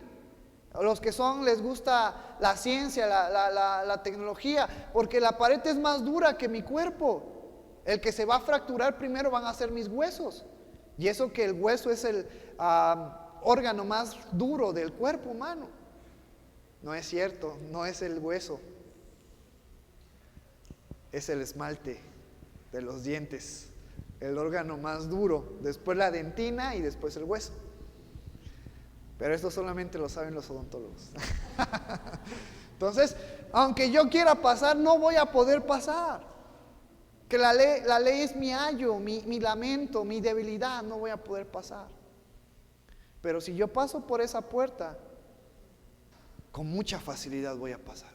A los que les gusta la ciencia, la tecnología, porque la pared es más dura que mi cuerpo. El que se va a fracturar primero van a ser mis huesos. Y eso que el hueso es el órgano más duro del cuerpo humano. No es cierto, no es el hueso. Es el esmalte de los dientes, el órgano más duro, después la dentina y después el hueso. Pero esto solamente lo saben los odontólogos. Entonces, aunque yo quiera pasar, no voy a poder pasar. Que la ley es mi ayo, mi lamento, mi debilidad, no voy a poder pasar. Pero si yo paso por esa puerta, con mucha facilidad voy a pasar.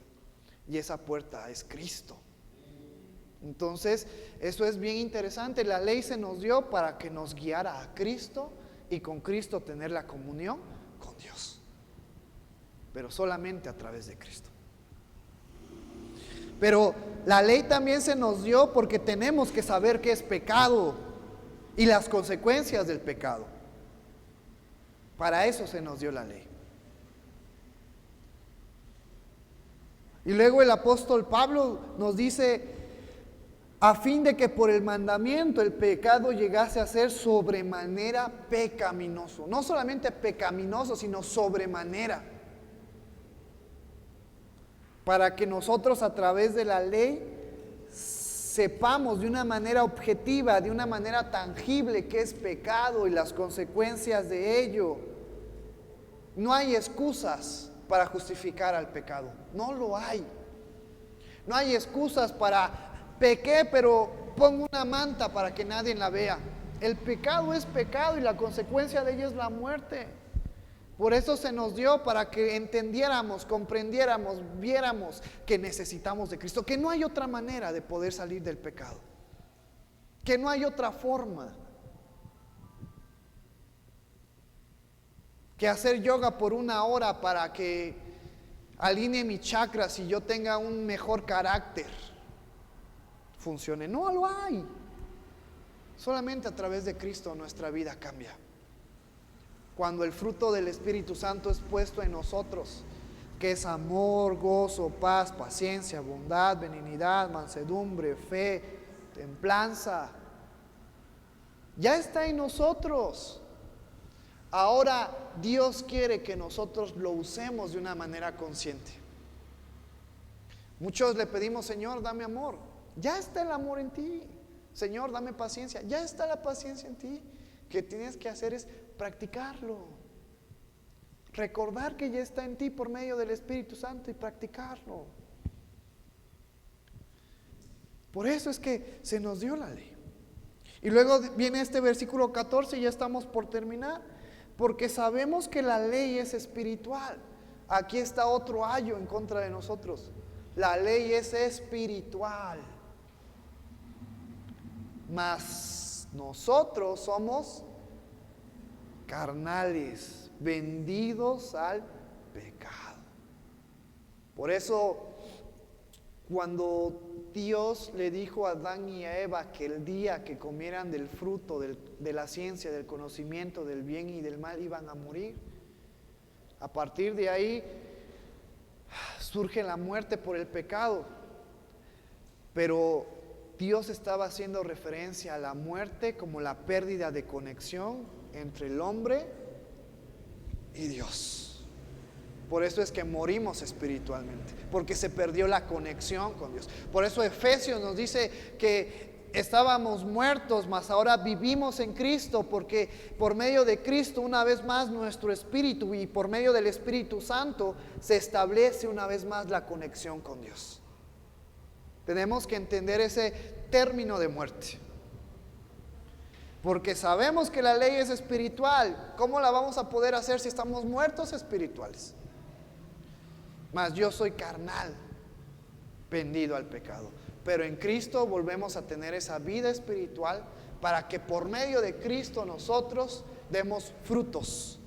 Y esa puerta es Cristo. Entonces, eso es bien interesante. La ley se nos dio para que nos guiara a Cristo y con Cristo tener la comunión con Dios. Pero solamente a través de Cristo. Pero la ley también se nos dio porque tenemos que saber qué es pecado y las consecuencias del pecado. Para eso se nos dio la ley. Y luego el apóstol Pablo nos dice, a fin de que por el mandamiento el pecado llegase a ser sobremanera pecaminoso. No solamente pecaminoso, sino sobremanera. Para que nosotros a través de la ley sepamos de una manera objetiva, de una manera tangible qué es pecado y las consecuencias de ello. No hay excusas para justificar al pecado. No lo hay. No hay excusas para pequé, pero pongo una manta para que nadie la vea. El pecado es pecado y la consecuencia de ello es la muerte. Por eso se nos dio para que entendiéramos, comprendiéramos, viéramos que necesitamos de Cristo, que no hay otra manera de poder salir del pecado, que no hay otra forma que hacer yoga por 1 hora para que alinee mis chakras y yo tenga un mejor carácter, funcione. No lo hay. Solamente a través de Cristo nuestra vida cambia. Cuando el fruto del Espíritu Santo es puesto en nosotros, que es amor, gozo, paz, paciencia, bondad, benignidad, mansedumbre, fe, templanza, ya está en nosotros. Ahora Dios quiere que nosotros lo usemos de una manera consciente. Muchos le pedimos, Señor, dame amor. Ya está el amor en ti. Señor, dame paciencia. Ya está la paciencia en ti. Que tienes que hacer es practicarlo. Recordar que ya está en ti por medio del Espíritu Santo y practicarlo. Por eso es que se nos dio la ley. Y luego viene este versículo 14 y ya estamos por terminar. Porque sabemos que la ley es espiritual. Aquí está otro ayo en contra de nosotros. La ley es espiritual. Mas nosotros somos carnales, vendidos al pecado. Por eso, cuando Dios le dijo a Adán y a Eva que el día que comieran del fruto de la ciencia, del conocimiento del bien y del mal, iban a morir, a partir de ahí surge la muerte por el pecado. Pero Dios estaba haciendo referencia a la muerte como la pérdida de conexión entre el hombre y Dios. Por eso es que morimos espiritualmente, porque se perdió la conexión con Dios. Por eso Efesios nos dice que estábamos muertos, mas ahora vivimos en Cristo, porque por medio de Cristo una vez más nuestro espíritu y por medio del Espíritu Santo se establece una vez más la conexión con Dios. Tenemos que entender ese término de muerte, porque sabemos que la ley es espiritual. ¿Cómo la vamos a poder hacer si estamos muertos espirituales? Mas yo soy carnal, vendido al pecado. Pero en Cristo volvemos a tener esa vida espiritual para que por medio de Cristo nosotros demos frutos.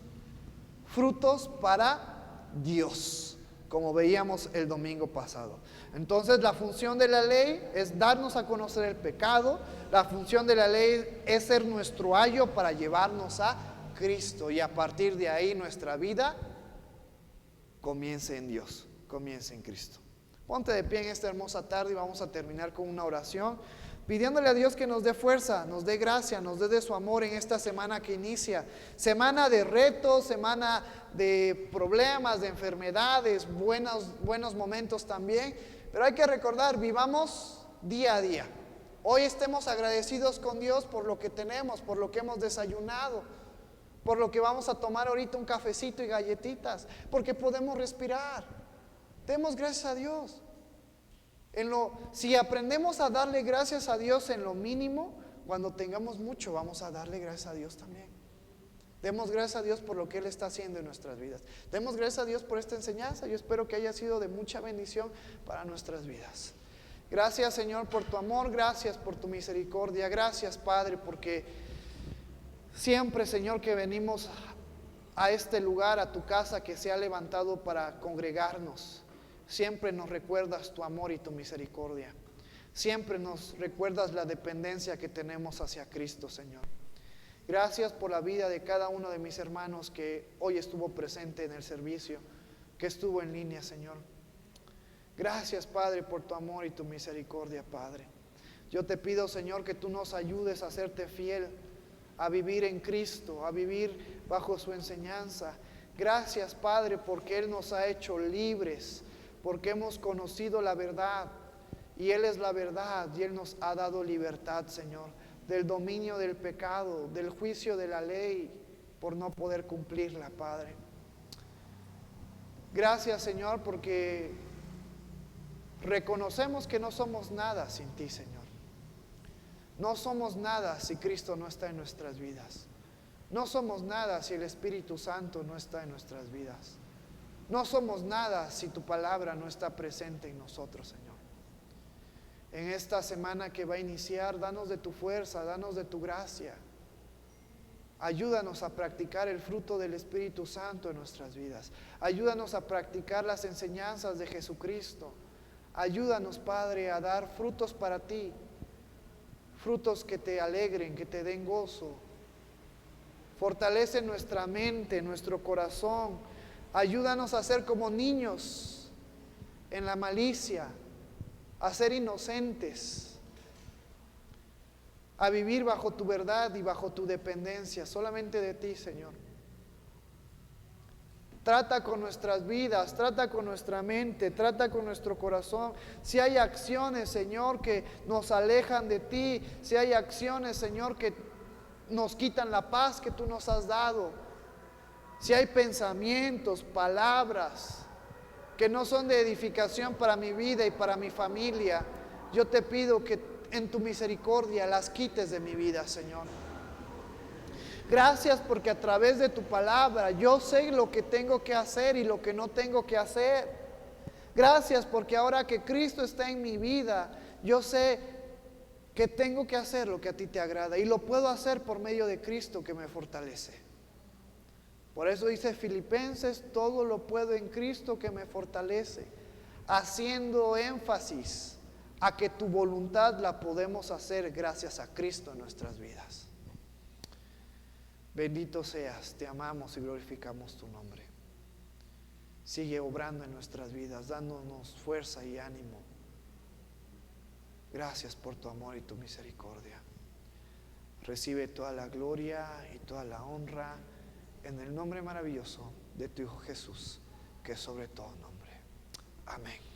Frutos para Dios, como veíamos el domingo pasado. Entonces la función de la ley es darnos a conocer el pecado. La función de la ley es ser nuestro ayo para llevarnos a Cristo. Y a partir de ahí nuestra vida comience en Dios, comience en Cristo. Ponte de pie en esta hermosa tarde y vamos a terminar con una oración, pidiéndole a Dios que nos dé fuerza, nos dé gracia, nos dé de su amor en esta semana que inicia. Semana de retos, semana de problemas, de enfermedades, buenos momentos también. Pero hay que recordar, vivamos día a día. Hoy estemos agradecidos con Dios por lo que tenemos, por lo que hemos desayunado, por lo que vamos a tomar ahorita, un cafecito y galletitas, porque podemos respirar. Demos gracias a Dios. Si aprendemos a darle gracias a Dios en lo mínimo, cuando tengamos mucho vamos a darle gracias a Dios también. Demos gracias a Dios por lo que Él está haciendo en nuestras vidas. Demos gracias a Dios por esta enseñanza. Yo espero que haya sido de mucha bendición para nuestras vidas. Gracias, Señor, por tu amor, gracias por tu misericordia, gracias, Padre, porque siempre, Señor, que venimos a este lugar, a tu casa que se ha levantado para congregarnos, siempre nos recuerdas tu amor y tu misericordia. Siempre nos recuerdas la dependencia que tenemos hacia Cristo, Señor. Gracias por la vida de cada uno de mis hermanos que hoy estuvo presente en el servicio, que estuvo en línea, Señor. Gracias, Padre, por tu amor y tu misericordia, Padre. Yo te pido, Señor, que tú nos ayudes a hacerte fiel, a vivir en Cristo, a vivir bajo su enseñanza. Gracias, Padre, porque Él nos ha hecho libres, porque hemos conocido la verdad, y Él es la verdad, y Él nos ha dado libertad, Señor, del dominio del pecado, del juicio de la ley, por no poder cumplirla, Padre. Gracias, Señor, porque reconocemos que no somos nada sin ti, Señor. No somos nada si Cristo no está en nuestras vidas. No somos nada si el Espíritu Santo no está en nuestras vidas. No somos nada si tu palabra no está presente en nosotros, Señor. En esta semana que va a iniciar, danos de tu fuerza, danos de tu gracia. Ayúdanos a practicar el fruto del Espíritu Santo en nuestras vidas. Ayúdanos a practicar las enseñanzas de Jesucristo. Ayúdanos, Padre, a dar frutos para ti. Frutos que te alegren, que te den gozo. Fortalece nuestra mente, nuestro corazón. Ayúdanos a ser como niños en la malicia, a ser inocentes, a vivir bajo tu verdad y bajo tu dependencia, solamente de ti, Señor. Trata con nuestras vidas, trata con nuestra mente, trata con nuestro corazón. Si hay acciones, Señor, que nos alejan de ti, si hay acciones, Señor, que nos quitan la paz que tú nos has dado, si hay pensamientos, palabras que no son de edificación para mi vida y para mi familia, yo te pido que en tu misericordia las quites de mi vida, Señor. Gracias porque a través de tu palabra yo sé lo que tengo que hacer y lo que no tengo que hacer. Gracias porque ahora que Cristo está en mi vida, yo sé que tengo que hacer lo que a ti te agrada y lo puedo hacer por medio de Cristo que me fortalece. Por eso dice Filipenses, todo lo puedo en Cristo que me fortalece, haciendo énfasis a que tu voluntad la podemos hacer gracias a Cristo en nuestras vidas. Bendito seas, te amamos y glorificamos tu nombre. Sigue obrando en nuestras vidas, dándonos fuerza y ánimo. Gracias por tu amor y tu misericordia. Recibe toda la gloria y toda la honra en el nombre maravilloso de tu Hijo Jesús, que es sobre todo nombre. Amén.